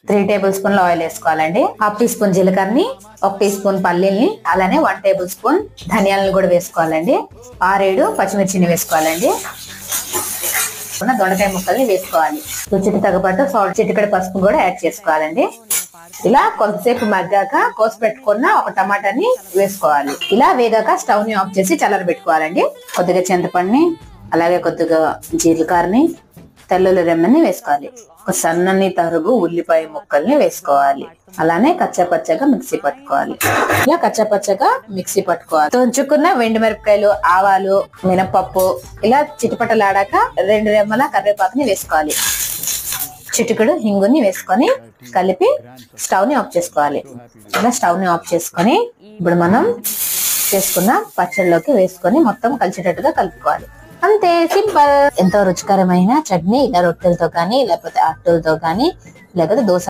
3 table స్పూన్ల oil వేసుకోవాలండి. 1/2 tea spoon జీలకర్రని, 1 tea spoon పల్లీల్ని, అలానే 1 టేబుల్ స్పూన్ ధనియాలను కూడా వేసుకోవాలండి. 6-7 పచ్చిమిర్చిని వేసుకోవాలండి. దొండకాయ ముక్కల్ని వేసుకోవాలి. రుచికి తగ్గట్టు సాల్ట్, చిటికెడు పసుపు కూడా యాడ్ చేసుకోవాలండి. ఇలా కొంతసేపు మగ్గాక కోసి పెట్టుకున్న ఒక టమాటాని వేసుకోవాలి. ఇలా వేగాక స్టవ్ ని ఆఫ్ చేసి చల్లారబెట్టుకోవాలండి. కొద్దిగా చింతపండుని, అలాగే కొద్దిగా జీలకర్రని, తెల్లుల్లి రెమ్మని వేసుకోవాలి. ఒక సన్నని తరుగు ఉల్లిపాయ ముక్కల్ని వేసుకోవాలి. అలానే కచ్చాపచ్చగా మిక్సీ పట్టుకోవాలి. ఇలా కచ్చాపచ్చగా మిక్సీ పట్టుకోవాలి. తుంచుకున్న వెండి మిరపకాయలు, ఆవాలు, మినపప్పు ఇలా చిటపటలాడాక 2 రెమ్మల కరివేపాకుని వేసుకోవాలి. చిటికెడు హింగుని వేసుకొని కలిపి స్టవ్ ని ఆఫ్ చేసుకోవాలి. ఇలా స్టవ్ ని ఆఫ్ చేసుకొని ఇప్పుడు మనం చేసుకున్న పచ్చడిలోకి వేసుకొని మొత్తం కలిసేటట్టుగా కలుపుకోవాలి. అంతే, సింపుల్. ఎంతో రుచికరమైన చట్నీ ఇలా రొట్టెలతో కానీ, లేకపోతే అట్టులతో కానీ, లేకపోతే దోశ